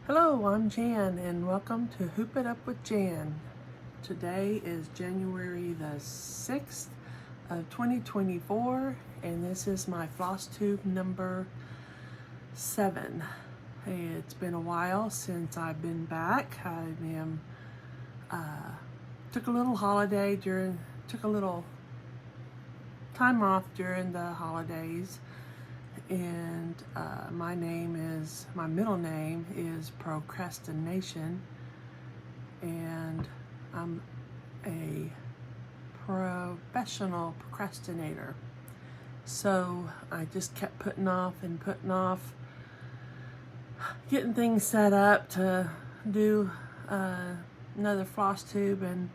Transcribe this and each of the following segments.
Hello, I'm Jan and welcome to Hoop It Up with Jan. Today is January the 6th of 2024 and this is my Flosstube number 7. Hey, it's been a while since I've been back. Took a little time off during the holidays. And my middle name is Procrastination, and I'm a professional procrastinator. So I just kept putting off getting things set up to do another floss tube, and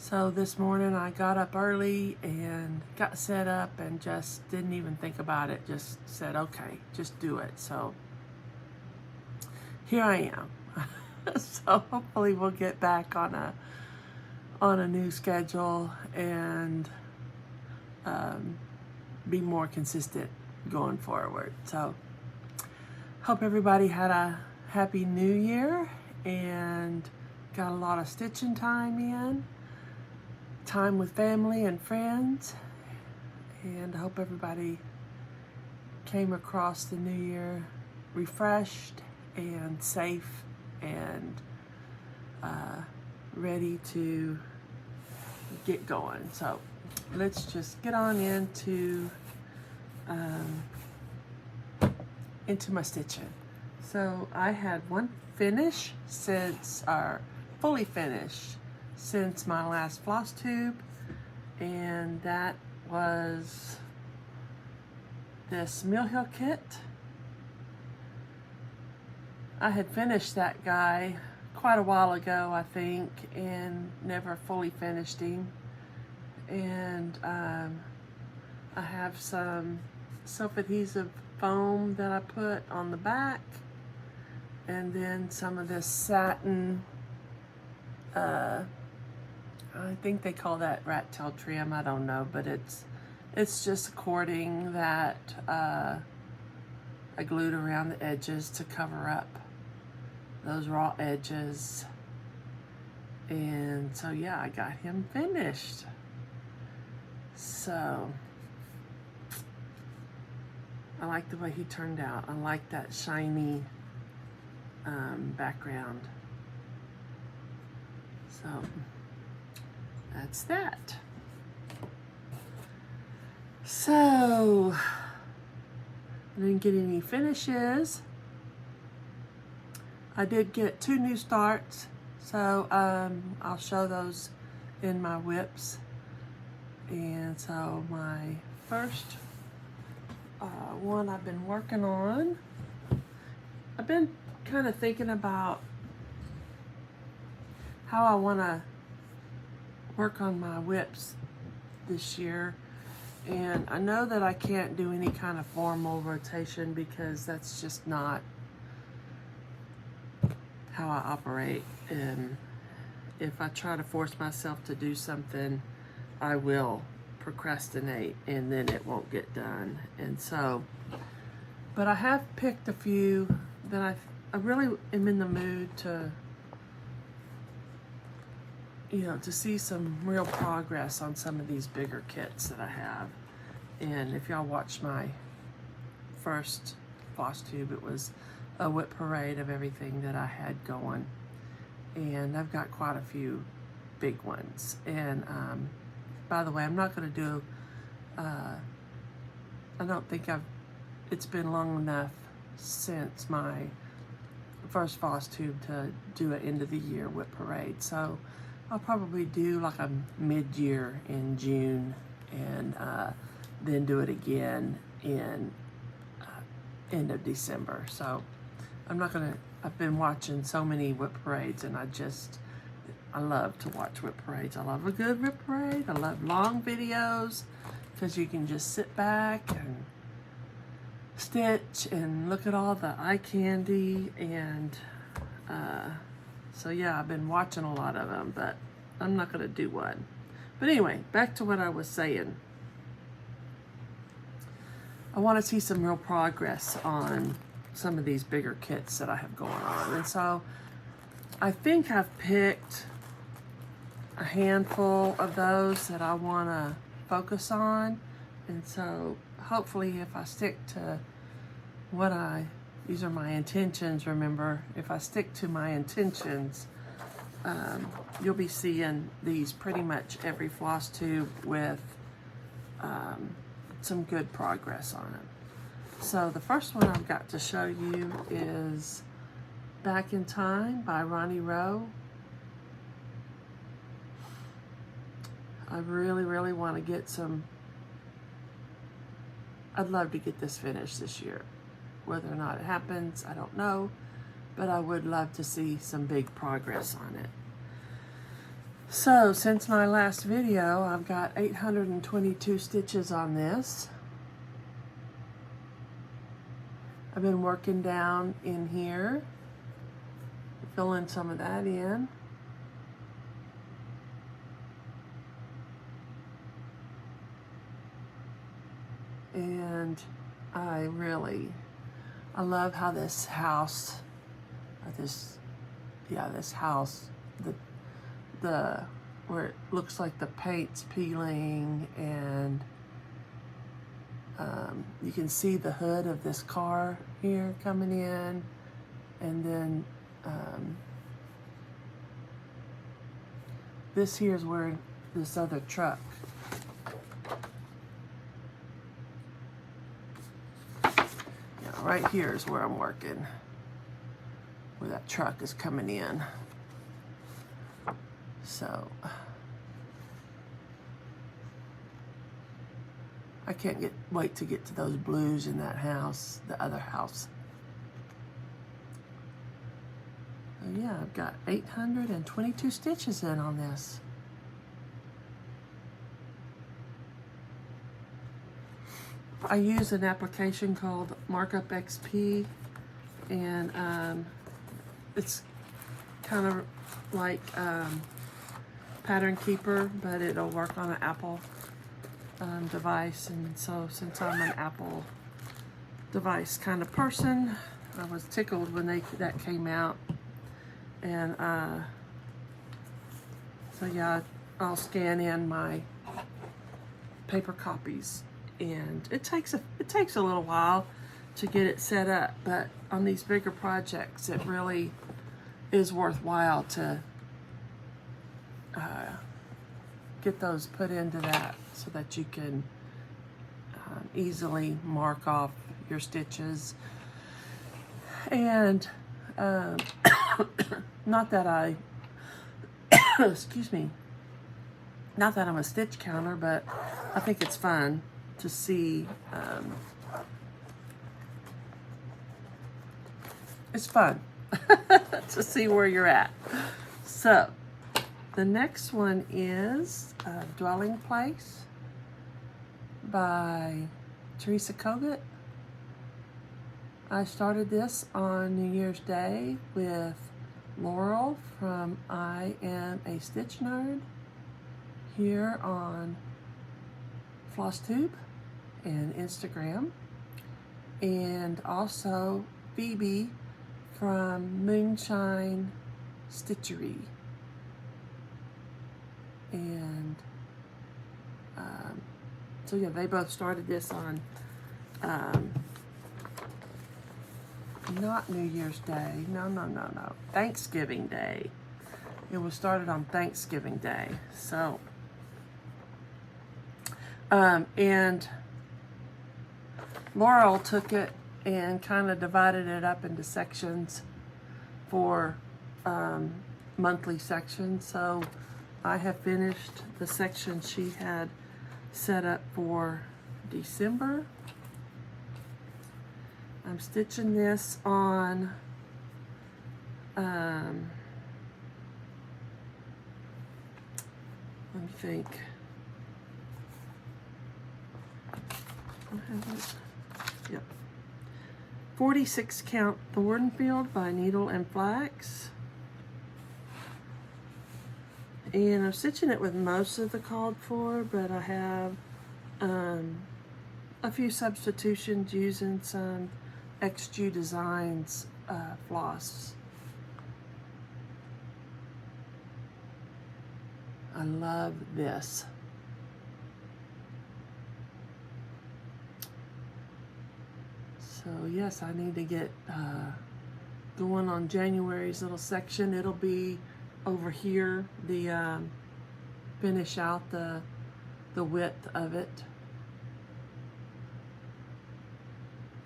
so this morning I got up early and got set up and just didn't even think about it. Just said, okay, just do it. So here I am. So hopefully we'll get back on a new schedule and be more consistent going forward. So hope everybody had a happy new year and got a lot of stitching time with family and friends, and I hope everybody came across the new year refreshed and safe and ready to get going. So let's just get on into my stitching. So I had one finish fully finished since my last floss tube, and that was this Mill Hill kit. I had finished that guy quite a while ago, I think, and never fully finished him. And I have some self-adhesive foam that I put on the back, and then some of this satin, I think they call that rat tail trim, I don't know, but it's just cording that I glued around the edges to cover up those raw edges. And so yeah, I got him finished. So I like the way he turned out. I like that shiny background. So that's that. So I didn't get any finishes. I did get 2 new starts, so I'll show those in my whips. And so my first one I've been working on, I've been kind of thinking about how I want to work on my whips this year, and I know that I can't do any kind of formal rotation because that's just not how I operate. And if I try to force myself to do something, I will procrastinate and then it won't get done. And so, but I have picked a few that I really am in the mood to, to see some real progress on some of these bigger kits that I have. And if y'all watched my first floss tube, it was a whip parade of everything that I had going. And I've got quite a few big ones. And by the way, I'm not going to do, I don't think it's been long enough since my first floss tube to do an end of the year whip parade. So I'll probably do like a mid-year in June, and then do it again in end of December. So I've been watching so many whip parades, and I love to watch whip parades. I love a good whip parade. I love long videos because you can just sit back and stitch and look at all the eye candy. And so yeah, I've been watching a lot of them, but I'm not going to do one. But anyway, back to what I was saying. I want to see some real progress on some of these bigger kits that I have going on. And so I think I've picked a handful of those that I want to focus on. And so hopefully if I stick to these are my intentions, remember, if I stick to my intentions, you'll be seeing these pretty much every floss tube with some good progress on them. So the first one I've got to show you is Back in Time by Ronnie Rowe. I really, really want to get some, I'd love to get this finished this year. Whether or not it happens, I don't know, but I would love to see some big progress on it. So since my last video, I've got 822 stitches on this. I've been working down in here, filling some of that in. And I love how this house, this house, where it looks like the paint's peeling, and you can see the hood of this car here coming in, and then this here is where this other truck, right here is where I'm working, where that truck is coming in. So I can't wait to get to those blues in that house, the other house. So yeah, I've got 822 stitches in on this. I use an application called Markup XP, and it's kind of like Pattern Keeper, but it'll work on an Apple device. And so since I'm an Apple device kind of person, I was tickled when that came out. And so yeah, I'll scan in my paper copies. And it takes a little while to get it set up, but on these bigger projects, it really is worthwhile to get those put into that so that you can easily mark off your stitches. And not that I, excuse me, not that I'm a stitch counter, but I think it's fun to see, it's fun to see where you're at. So the next one is Dwelling Place by Teresa Kogut. I started this on New Year's Day with Laurel from I Am a Stitch Nerd here on Flosstube and Instagram, and also Phoebe from Moonshine Stitchery. And so yeah, they both started this on not New Year's Day, no, Thanksgiving Day. It was started on Thanksgiving Day. So and Laurel took it and kind of divided it up into sections for monthly sections. So I have finished the section she had set up for December. I'm stitching this on let me think. Yep. 46 count Thornfield by Needle and Flax. And I'm stitching it with most of the called for, but I have a few substitutions using some XG Designs floss. I love this. So yes, I need to get going on January's little section. It'll be over here, the finish out the width of it.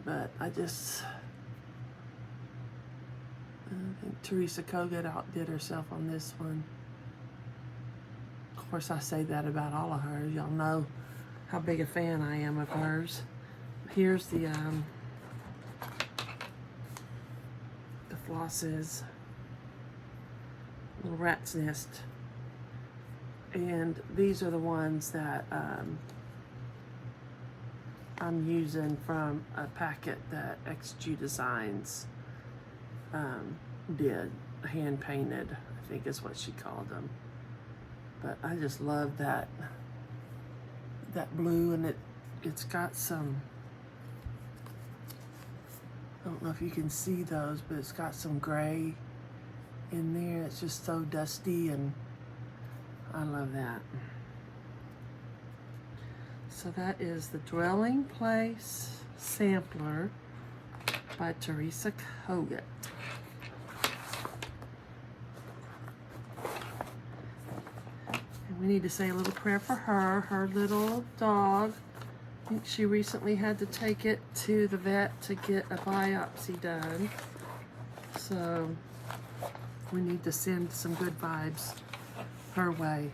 But I think Teresa Kogut outdid herself on this one. Of course, I say that about all of hers. Y'all know how big a fan I am of hers. Here's the flosses, little rat's nest, and these are the ones that I'm using from a packet that XG Designs did, hand painted, I think is what she called them. But I just love that blue, and it's got some, I don't know if you can see those, but it's got some gray in there. It's just so dusty, and I love that. So that is the Dwelling Place Sampler by Teresa Kogut. And we need to say a little prayer for her little dog. I think she recently had to take it to the vet to get a biopsy done. So we need to send some good vibes her way.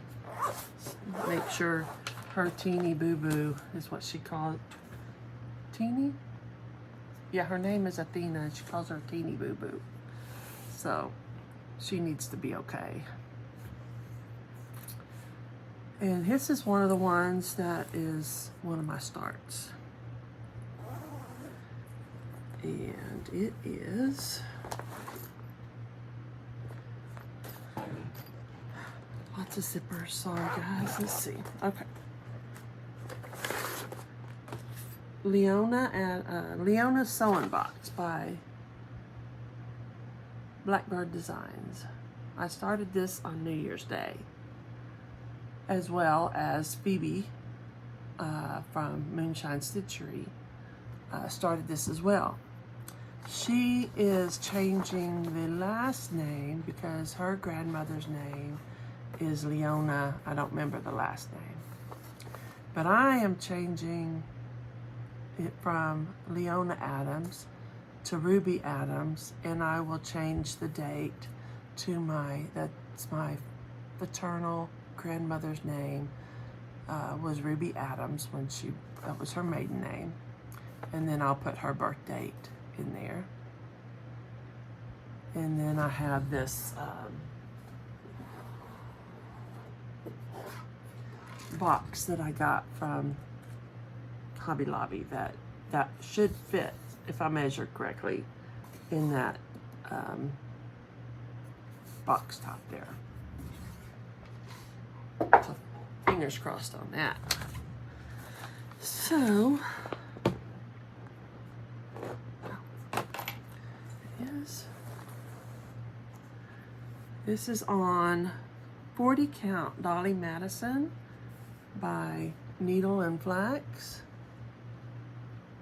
Make sure her teeny boo-boo is what she called it. Teeny? Yeah, her name is Athena, and she calls her teeny boo-boo. So she needs to be okay. And this is one of the ones that is one of my starts. And it is lots of zippers. Sorry guys, let's see. Okay. Leona and Leona Sewing Box by Blackbird Designs. I started this on New Year's Day, as well as Phoebe from Moonshine Stitchery started this as well. She is changing the last name because her grandmother's name is Leona. I don't remember the last name. But I am changing it from Leona Adams to Ruby Adams, and I will change the date to that's my paternal grandmother's name was Ruby Adams when that was her maiden name, and then I'll put her birth date in there. And then I have this box that I got from Hobby Lobby that should fit, if I measure correctly, in that box top there. So fingers crossed on that. So this is on 40 count Dolly Madison by Needle and Flax.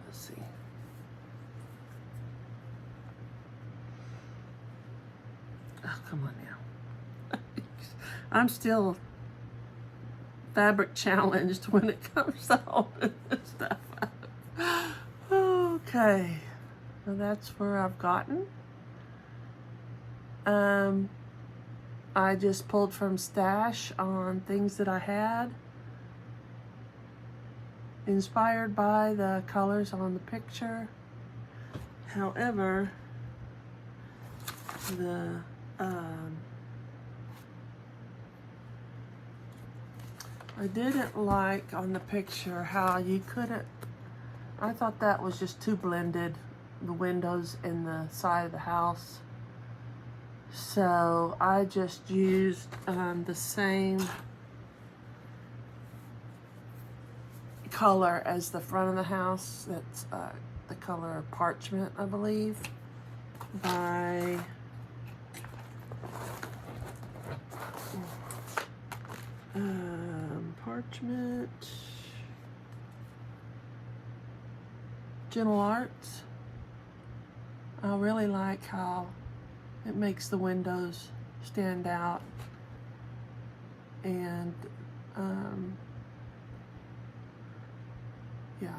Let's see. Oh, come on now. I'm still fabric challenged when it comes to holding this stuff up. Okay, so that's where I've gotten. I just pulled from stash on things that I had, inspired by the colors on the picture. However, I didn't like on the picture how you couldn't, I thought that was just too blended, the windows and the side of the house. So I just used the same color as the front of the house. That's the color Parchment, I believe, by Parchment, Gentle Arts. I really like how it makes the windows stand out, and yeah,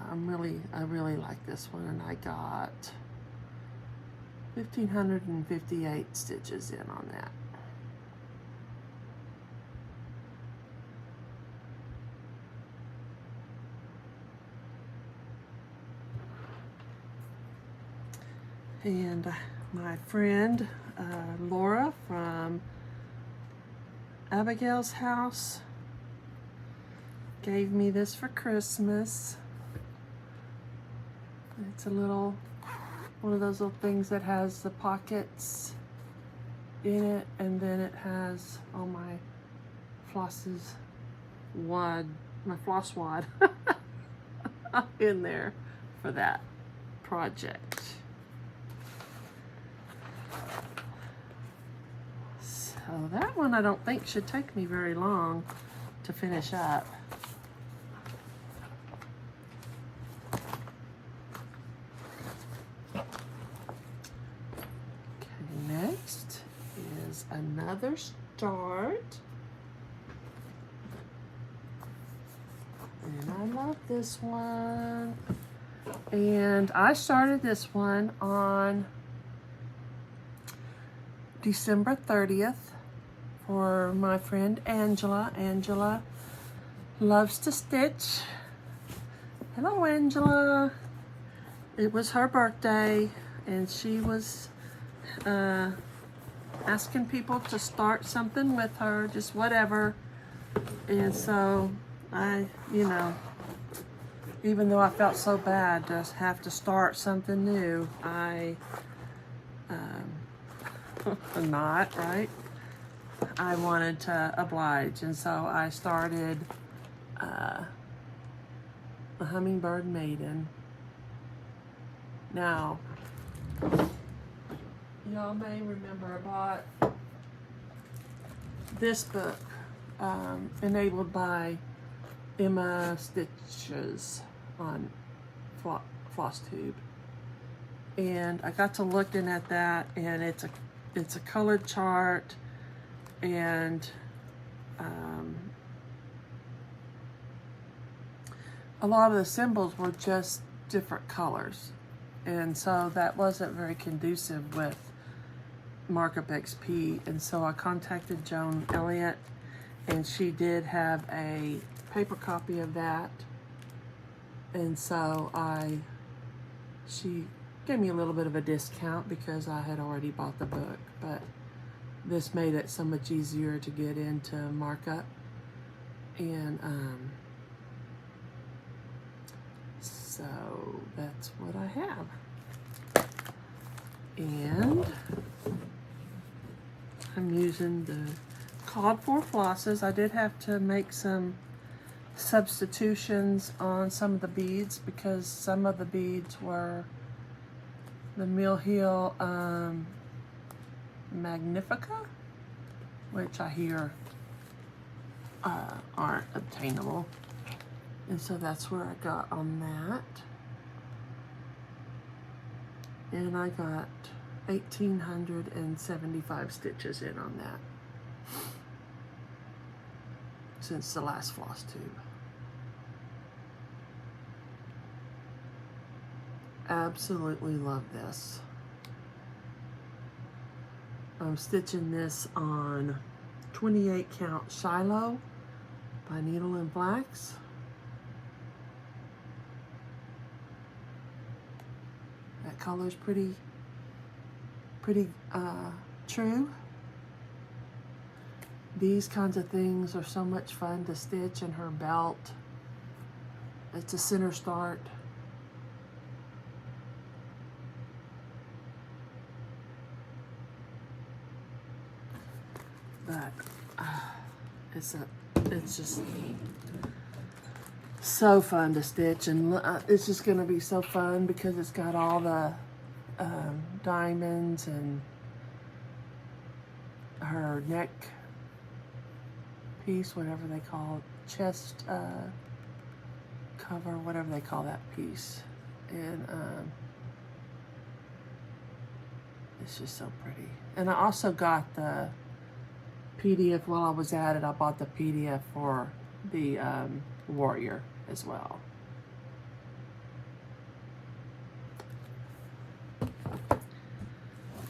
I really like this one, and I got 1,558 stitches in on that. And my friend Laura from Abigail's house gave me this for Christmas. It's a little, one of those little things that has the pockets in it, and then it has all my flosses wad, my floss wad in there for that project. So that one I don't think should take me very long to finish up. Okay, next is another start. And I love this one. And I started this one on December 30th. For my friend Angela. Angela loves to stitch. Hello, Angela. It was her birthday, and she was asking people to start something with her, just whatever. And so I, you know, even though I felt so bad to have to start something new, I, not, right? I wanted to oblige, and so I started the Hummingbird Maiden. Now, y'all may remember I bought this book, enabled by Emma Stitches on Flosstube, and I got to looking at that, and it's a colored chart. And a lot of the symbols were just different colors, and so that wasn't very conducive with Markup XP. And so I contacted Joan Elliott, and she did have a paper copy of that, and so she gave me a little bit of a discount because I had already bought the book, but this made it so much easier to get into markup. And so that's what I have. And I'm using the called for flosses. I did have to make some substitutions on some of the beads because some of the beads were the Mill Hill Magnifica, which I hear aren't obtainable, and so that's where I got on that. And I got 1,875 stitches in on that since the last Flosstube. Absolutely love this. I'm stitching this on 28 count Shiloh by Needle and Flax. That color's pretty true. These kinds of things are so much fun to stitch in her belt. It's a center start. But it's just So fun to stitch, and it's just going to be so fun because it's got all the diamonds and her neck piece, whatever they call it, chest cover, whatever they call that piece. And it's just so pretty. And I also got the PDF while I was at it. I bought the PDF for the warrior as well.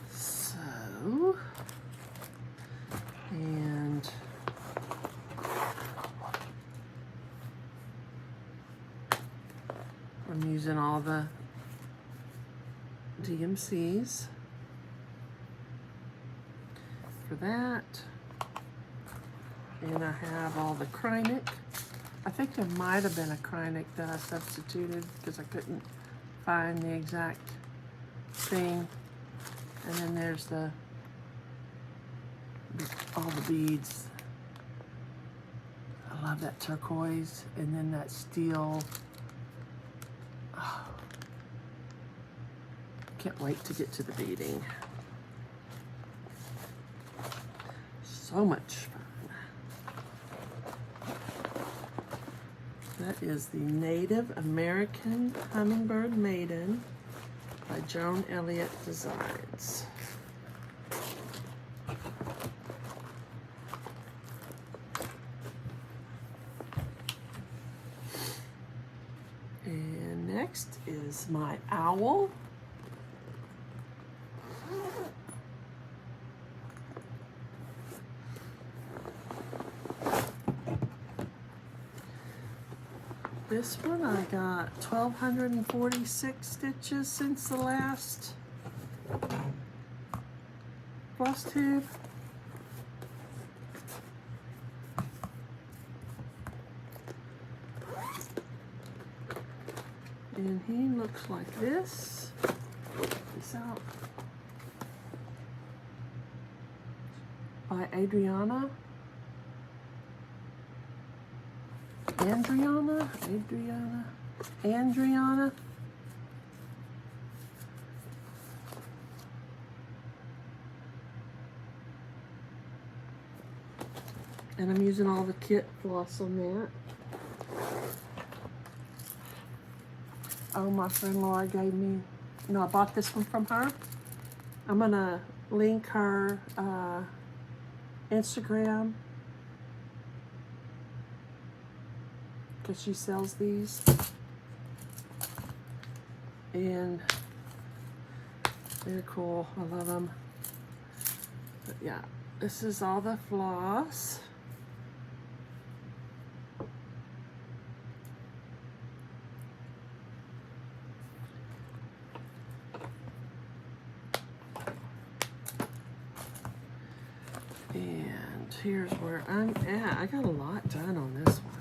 So, and I'm using all the DMCs for that. And I have all the Krynic. I think there might have been a Krynic that I substituted because I couldn't find the exact thing. And then there's all the beads. I love that turquoise, and then that steel. Oh, can't wait to get to the beading. So much fun. That is the Native American Hummingbird Maiden by Joan Elliott Designs. And next is my owl. This one I got 1,246 stitches since the last Flosstube. And he looks like this. Check this out. By Andriana. Andriana. And I'm using all the kit floss on that. Oh, my friend Laura gave me, no, I bought this one from her. I'm gonna link her Instagram, because she sells these. And they're cool. I love them. But yeah, this is all the floss. And here's where I'm at. I got a lot done on this one.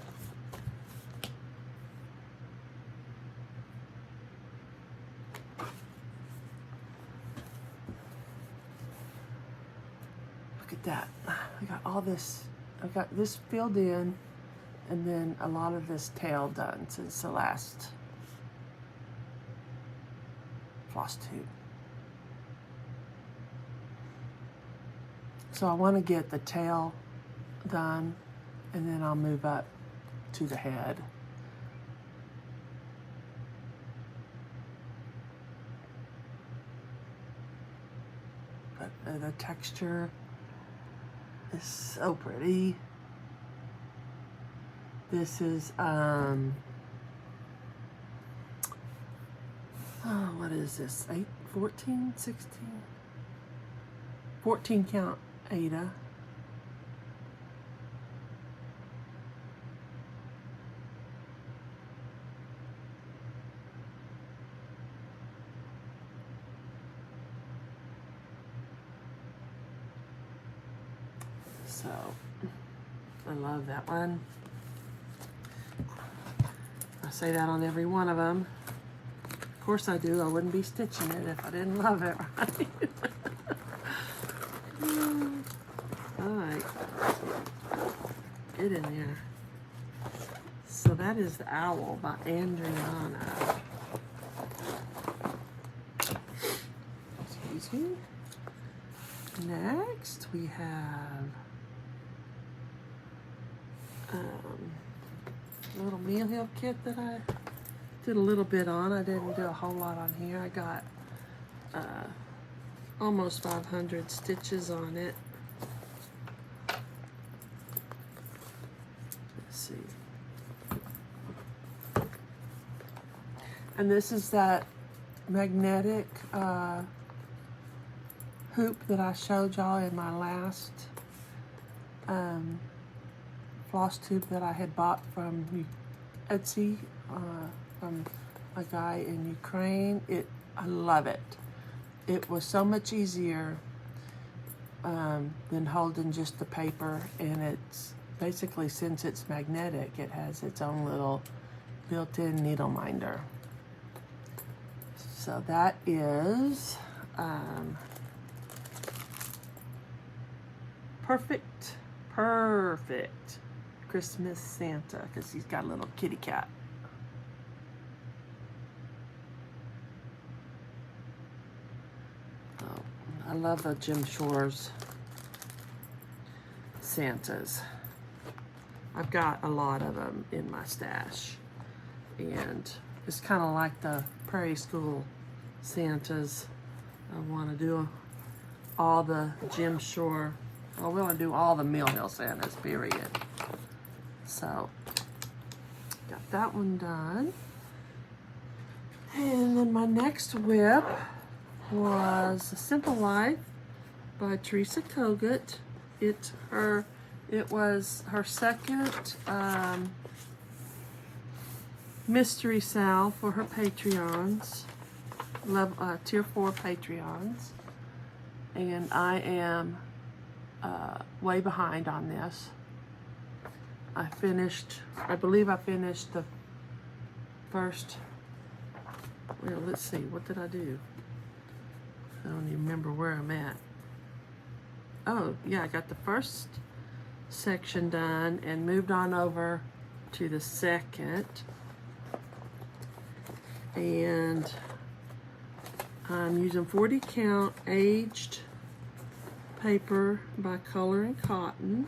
Look at that. I got all this. I got this filled in, and then a lot of this tail done since the last Flosstube. So I want to get the tail done, and then I'll move up to the head. But the texture is so pretty. This is what is this? 14, 16? 14 count Aida. So, I love that one. I say that on every one of them. Of course I do. I wouldn't be stitching it if I didn't love it, right? All right. Get in there. So that is The Owl by Andriana. Excuse me. Next, we have a little Meal Hill kit that I did a little bit on. I didn't do a whole lot on here. I got almost 500 stitches on it. Let's see. And this is that magnetic hoop that I showed y'all in my last Flosstube that I had bought from Etsy from a guy in Ukraine. I love it. It was so much easier than holding just the paper, and it's basically, since it's magnetic, it has its own little built-in needle minder. So that is Purrfect Christmas Santa, because he's got a little kitty cat. Oh, I love the Jim Shore's Santas. I've got a lot of them in my stash, and it's kind of like the Prairie School Santas. I want to do all the Jim Shore. I want to do all the Mill Hill Santas, period. So, got that one done. And then my next whip was A Simple Life by Teresa Kogut. It was her second mystery sal for her Patreons, tier 4 Patreons. And I am way behind on this. I believe I finished the first, well, let's see, what did I do? I don't even remember where I'm at. Oh, yeah, I got the first section done and moved on over to the second. And I'm using 40 count aged paper by Color and Cotton.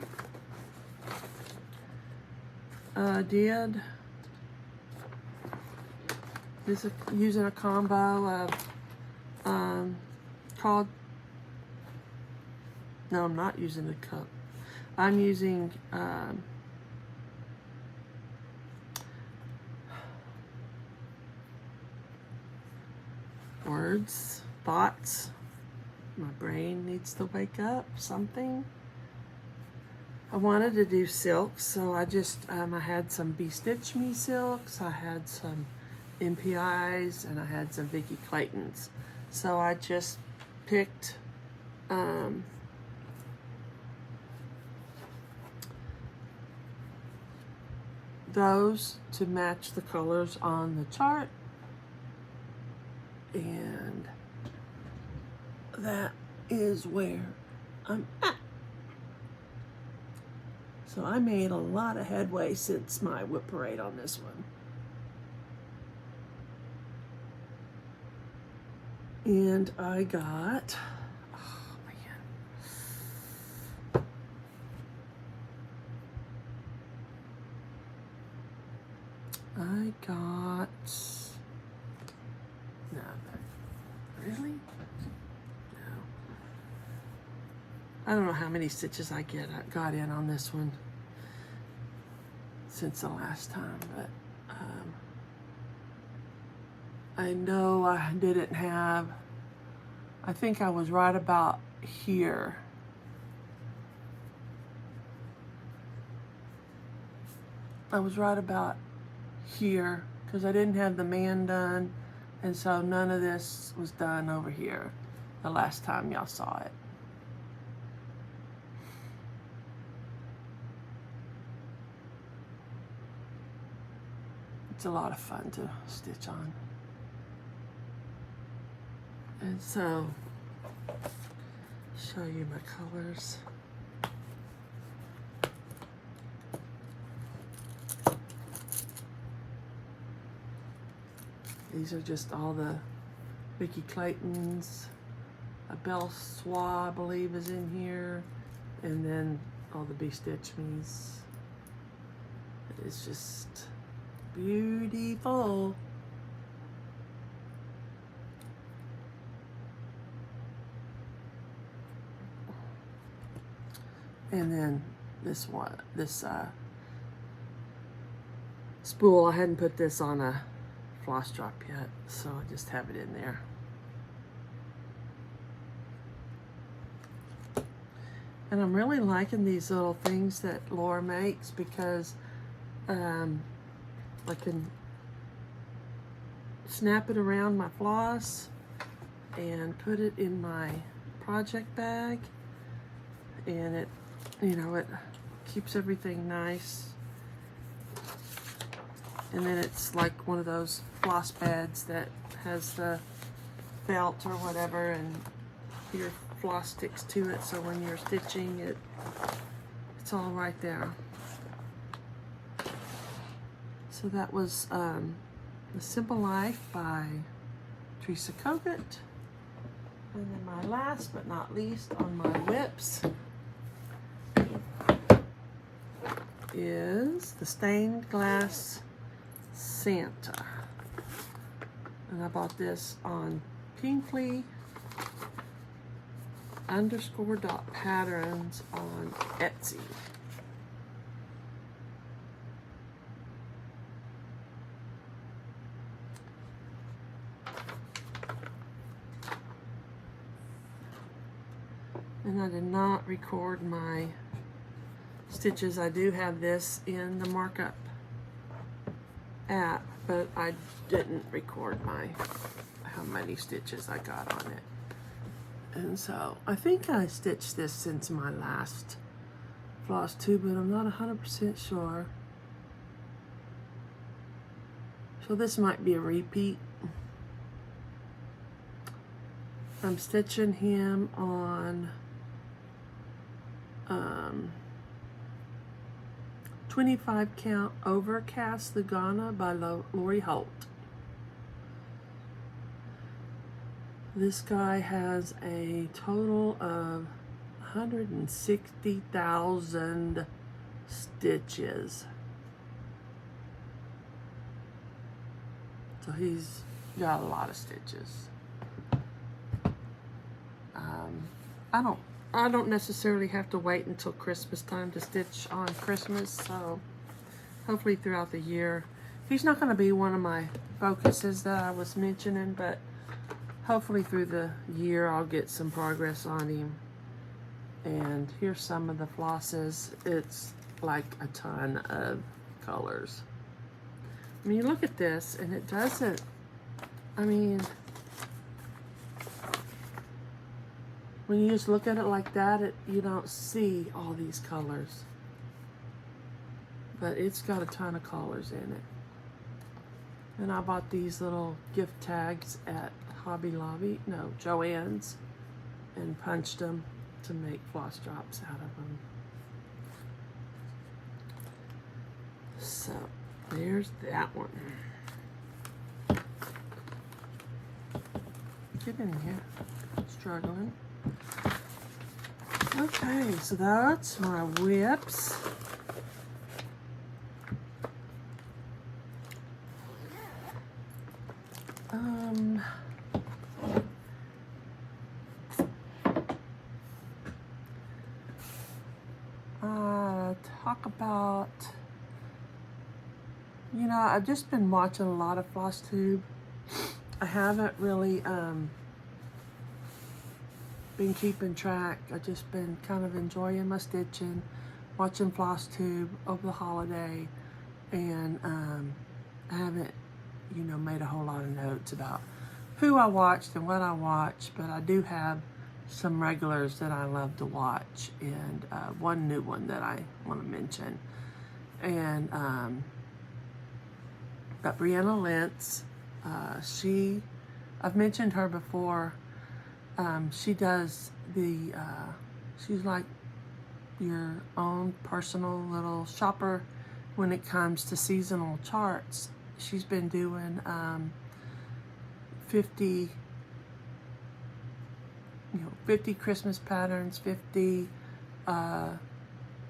Using a combo of no, I'm not using the cup. I'm using words, thoughts. My brain needs to wake up, something. I wanted to do silks, so I just, I had some Be Stitch Me silks, I had some MPIs, and I had some Vicky Claytons. So I just picked those to match the colors on the chart, and that is where I'm at. So I made a lot of headway since my whip parade on this one. And I got, oh man. I got, no, really? No. I don't know how many stitches I got in on this one since the last time, but I know I didn't have, I think I was right about here. I was right about here because I didn't have the man done, and so none of this was done over here the last time y'all saw it. It's a lot of fun to stitch on. And so, show you my colors. These are just all the Vicky Claytons. A Belle Soie, I believe, is in here. And then all the Be-Stitch Me's. It's just beautiful. And then this one, this spool, I hadn't put this on a floss drop yet, so I just have it in there. And I'm really liking these little things that Laura makes because I can snap it around my floss and put it in my project bag, and it, you know, it keeps everything nice. And then it's like one of those floss pads that has the felt or whatever, and your floss sticks to it, so when you're stitching it, it's all right there. So that was The Simple Life by Teresa Kogut. And then my last but not least on my whips is the Stained Glass Santa. And I bought this on Pinkley_.patterns on Etsy. And I did not record my stitches. I do have this in the markup app, but I didn't record how many stitches I got on it. And so I think I stitched this since my last Flosstube, but I'm not 100% sure. So this might be a repeat. I'm stitching him on 25 count Overcast Lugana by Lori Holt. This guy has a total of 160,000 stitches. So he's got a lot of stitches. I don't necessarily have to wait until Christmas time to stitch on Christmas, so hopefully throughout the year. He's not going to be one of my focuses that I was mentioning, but hopefully through the year I'll get some progress on him. And here's some of the flosses. It's like a ton of colors. I mean, you look at this and it doesn't, I mean, when you just look at it like that, you don't see all these colors. But it's got a ton of colors in it. And I bought these little gift tags at Hobby Lobby, no, Joann's, and punched them to make floss drops out of them. So, there's that one. Get in here, struggling. Okay, so that's my whips. Talk about, you know, I've just been watching a lot of Flosstube. I haven't really been keeping track. I've just been kind of enjoying my stitching, watching Flosstube over the holiday, and I haven't, you know, made a whole lot of notes about who I watched and what I watched, but I do have some regulars that I love to watch, and one new one that I want to mention. And but Brianna Lentz, I've mentioned her before. She does the, she's like your own personal little shopper when it comes to seasonal charts. She's been doing 50, 50 Christmas patterns, 50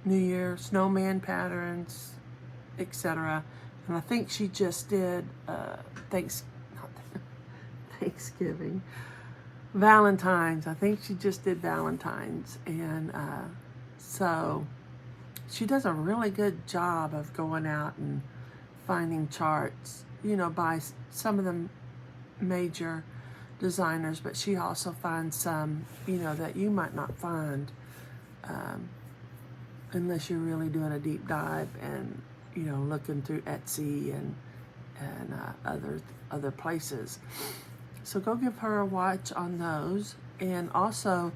New Year snowman patterns, etc. And I think she just did Thanksgiving, Valentine's. I think she just did Valentine's, and so she does a really good job of going out and finding charts, by some of the major designers, but she also finds some, that you might not find unless you're really doing a deep dive and, looking through Etsy and other places. So go give her a watch on those. And also,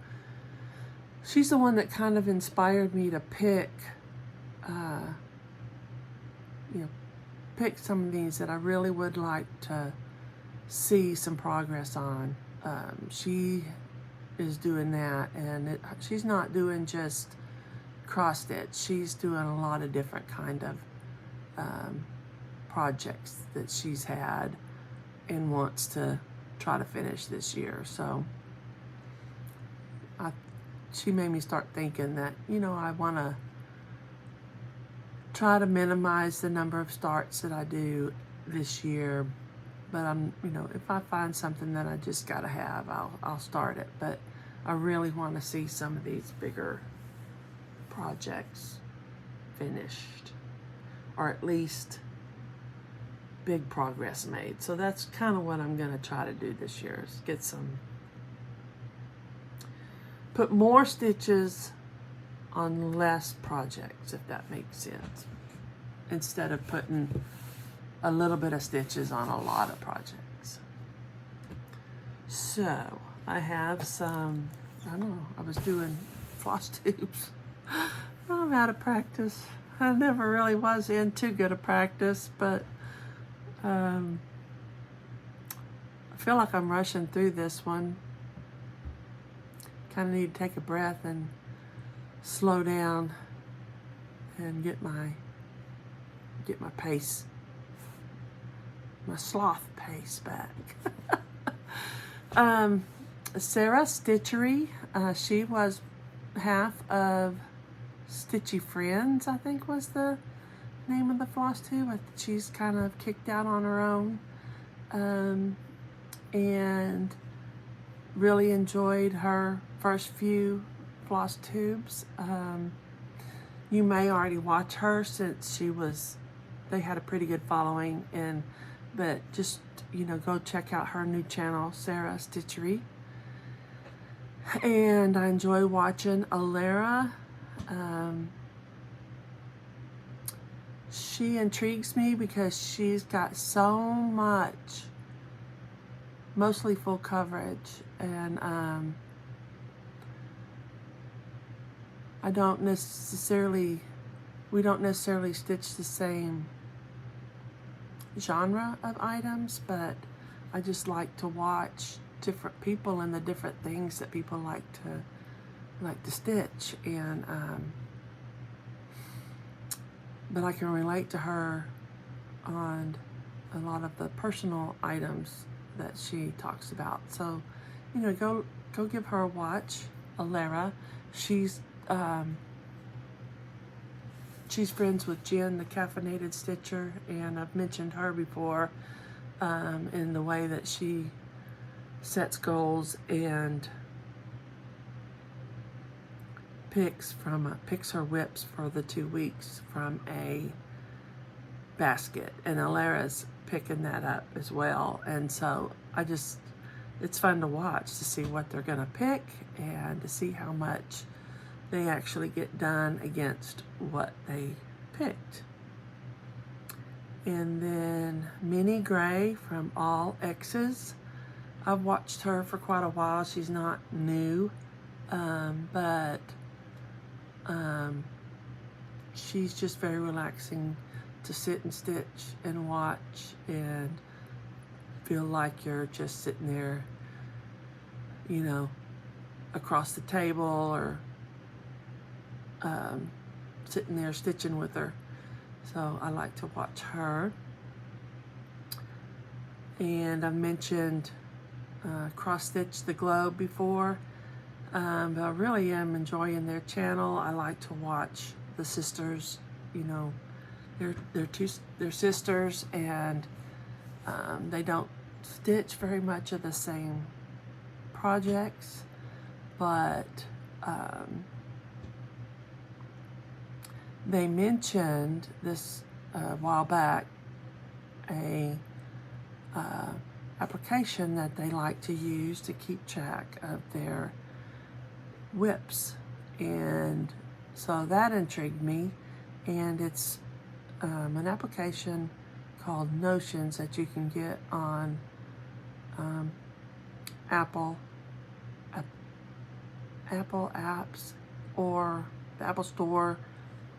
she's the one that kind of inspired me to pick some of these that I really would like to see some progress on. She is doing that, and she's not doing just cross stitch. She's doing a lot of different kind of projects that she's had and wants to try to finish this year. So she made me start thinking that, I want to try to minimize the number of starts that I do this year. But I'm, if I find something that I just gotta have, I'll start it. But I really want to see some of these bigger projects finished, or at least big progress made. So that's kind of what I'm gonna try to do this year, is put more stitches on less projects, if that makes sense, instead of putting a little bit of stitches on a lot of projects. So I have some, I was doing floss tubes. I'm out of practice. I never really was in too good a practice, but I feel like I'm rushing through this one. Kind of need to take a breath and slow down and get my pace, my sloth pace back. Sarah Stitchery, she was half of Stitchy Friends, I think was the name of the floss tube. She's kind of kicked out on her own, and really enjoyed her first few floss tubes. You may already watch her since they had a pretty good following, but just, go check out her new channel, Sarah Stitchery. And I enjoy watching Alara. She intrigues me because she's got so much, mostly full coverage, and we don't necessarily stitch the same genre of items, but I just like to watch different people and the different things that people like to stitch, and but I can relate to her on a lot of the personal items that she talks about. So, go give her a watch, Alara. She's friends with Jen, the Caffeinated Stitcher, and I've mentioned her before in the way that she sets goals and picks her whips for the 2 weeks from a basket, and Alara's picking that up as well. And so it's fun to watch, to see what they're gonna pick and to see how much they actually get done against what they picked. And then Minnie Gray from All X's. I've watched her for quite a while. She's not new, but she's just very relaxing to sit and stitch and watch and feel like you're just sitting there, across the table, or sitting there stitching with her. So I like to watch her. And I mentioned cross-stitched the globe before, but I really am enjoying their channel. I like to watch the sisters. You know, they're sisters, and they don't stitch very much of the same projects, but they mentioned this a while back, a application that they like to use to keep track of their whips, and so that intrigued me. And it's an application called Notions that you can get on Apple apps or the Apple Store.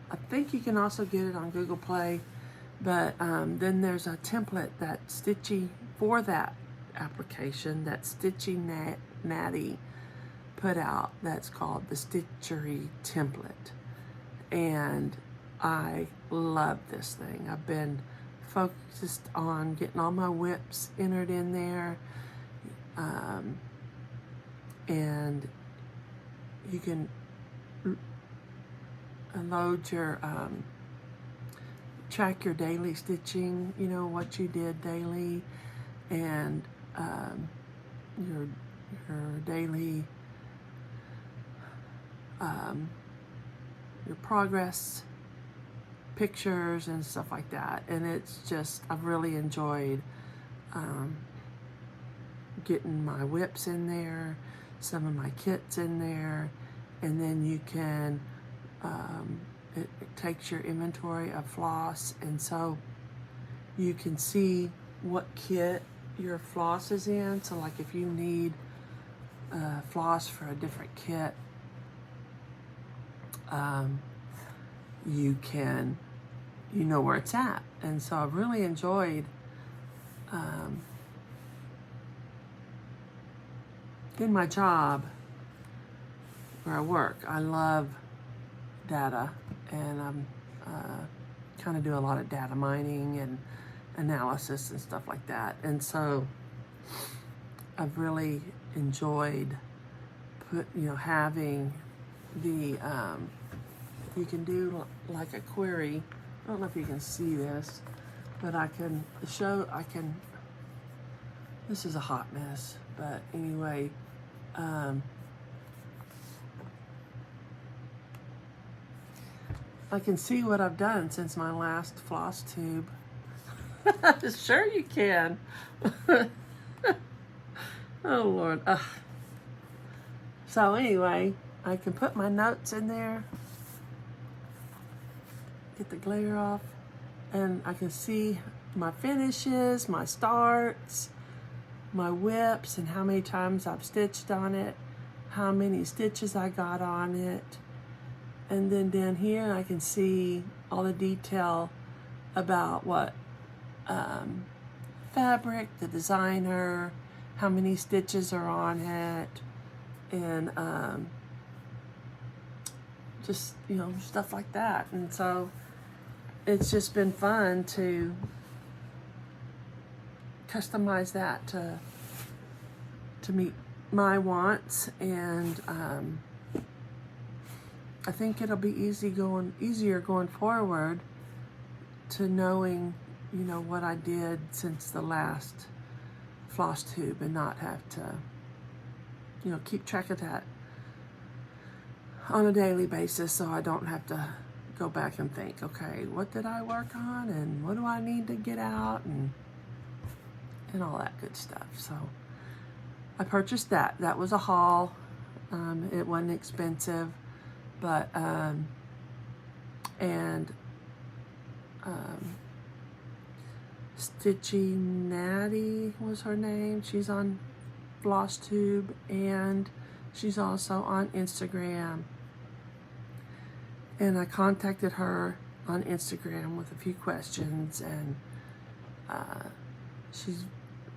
I think you can also get it on Google Play, but then there's a template that Stitchy for that application that Stitchy Natty put out that's called the Stitchery template, and I love this thing. I've been focused on getting all my whips entered in there, and you can load your track your daily stitching, you know, what you did daily, and your daily your progress pictures and stuff like that. And it's just, I've really enjoyed getting my whips in there, some of my kits in there, and then you can it takes your inventory of floss, and so you can see what kit your floss is in. So like if you need floss for a different kit, you can, you know where it's at. And so I've really enjoyed in my job where I work. I love data, and I'm kind of do a lot of data mining and analysis and stuff like that. And so I've really enjoyed having the you can do like a query. I don't know if you can see this, but I can show, this is a hot mess, but anyway, I can see what I've done since my last Flosstube. Sure you can. Oh Lord. So anyway, I can put my notes in there, get the glare off, and I can see my finishes, my starts, my whips, and how many times I've stitched on it, how many stitches I got on it. And then down here I can see all the detail about what fabric, the designer, how many stitches are on it, and just, stuff like that. And so it's just been fun to customize that to meet my wants, and I think it'll be easier going forward to knowing, what I did since the last Flosstube, and not have to, keep track of that on a daily basis, so I don't have to go back and think, okay, what did I work on, and what do I need to get out, and all that good stuff. So I purchased that. That was a haul. It wasn't expensive, but Stitchy Natty was her name. She's on Flosstube, and she's also on Instagram. And I contacted her on Instagram with a few questions, and she's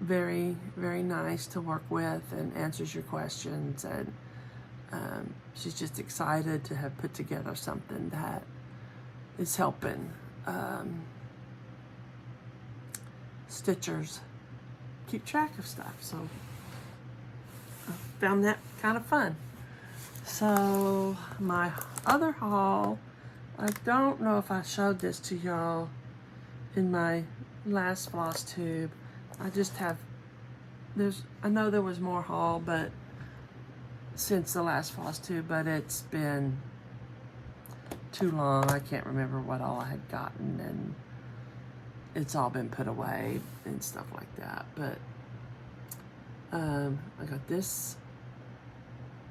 very, very nice to work with and answers your questions, and she's just excited to have put together something that is helping stitchers keep track of stuff. So found that kind of fun. So my other haul, I don't know if I showed this to y'all in my last floss tube. I just have, I know there was more haul, but since the last floss tube, but it's been too long. I can't remember what all I had gotten, and it's all been put away and stuff like that. But I got this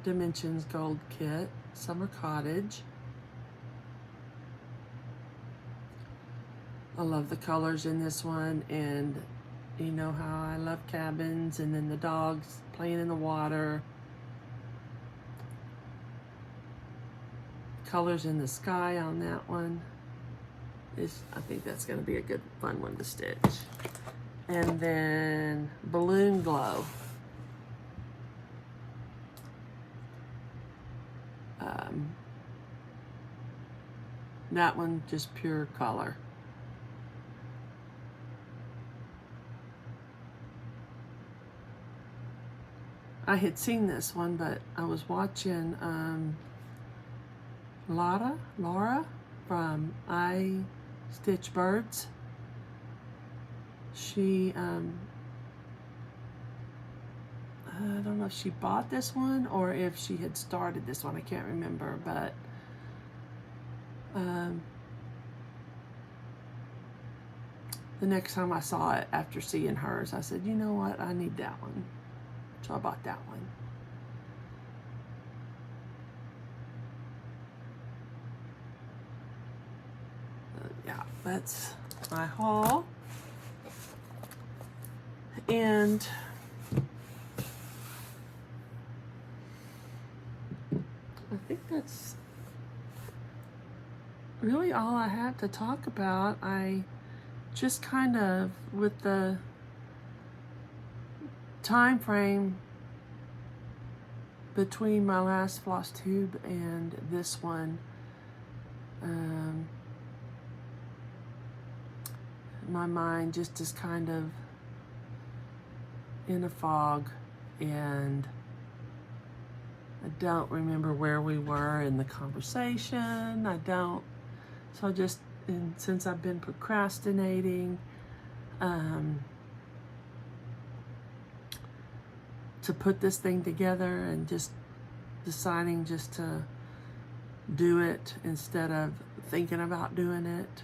Dimensions Gold Kit, Summer Cottage. I love the colors in this one, and you know how I love cabins, and then the dogs playing in the water. Colors in the sky on that one. I think that's going to be a good, fun one to stitch. And then Balloon Glow. That one just pure color. I had seen this one, but I was watching Laura from I Stitch Birds. She, I don't know if she bought this one or if she had started this one. I can't remember, but the next time I saw it after seeing hers, I said, you know what, I need that one. So I bought that one. Yeah, that's my haul. And I think that's really all I have to talk about. I just kind of, with the time frame between my last floss tube and this one, my mind just is kind of in a fog, and I don't remember where we were in the conversation. So I just, and since I've been procrastinating, to put this thing together and just deciding just to do it instead of thinking about doing it,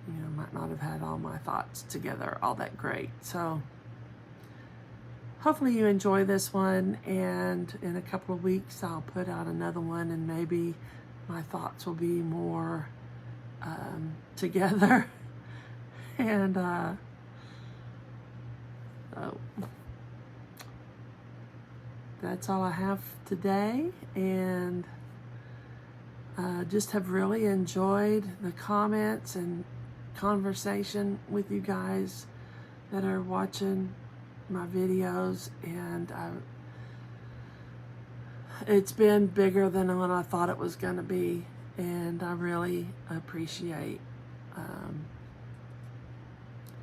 you know, might not have had all my thoughts together all that great. So hopefully you enjoy this one, and in a couple of weeks I'll put out another one, and maybe my thoughts will be more together. And so that's all I have today, and just have really enjoyed the comments and conversation with you guys that are watching my videos, and it's been bigger than what I thought it was going to be, and I really appreciate.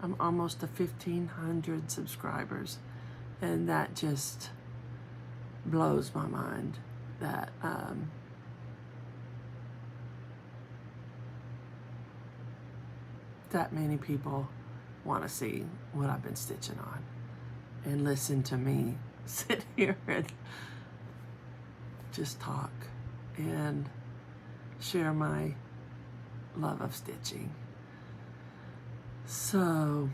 I'm almost to 1,500 subscribers, and that just blows my mind that that many people want to see what I've been stitching on and listen to me sit here and just talk and share my love of stitching. So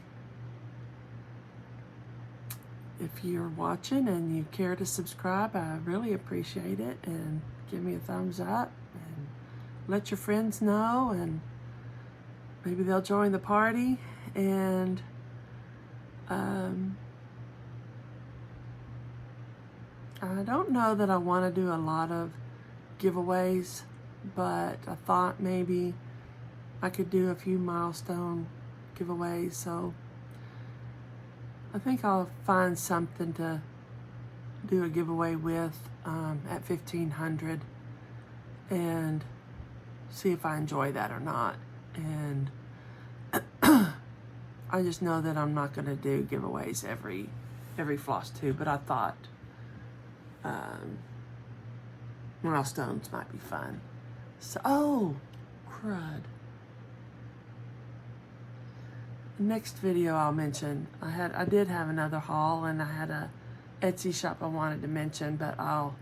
if you're watching and you care to subscribe, I really appreciate it, and give me a thumbs up and let your friends know, and maybe they'll join the party. And I don't know that I want to do a lot of giveaways, but I thought maybe I could do a few milestone giveaways. So I think I'll find something to do a giveaway with at 1,500 and see if I enjoy that or not. And I just know that I'm not going to do giveaways every every floss tube, but I thought milestones might be fun. So, oh, crud. Next video I'll mention, I did have another haul, and I had a Etsy shop I wanted to mention, but I'll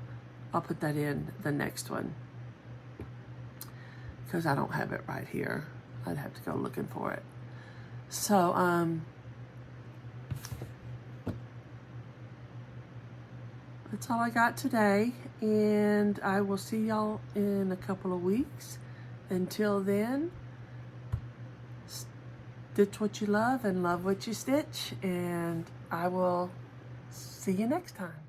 put that in the next one because I don't have it right here. I'd have to go looking for it. So that's all I got today, and I will see y'all in a couple of weeks. Until then, stitch what you love and love what you stitch, and I will see you next time.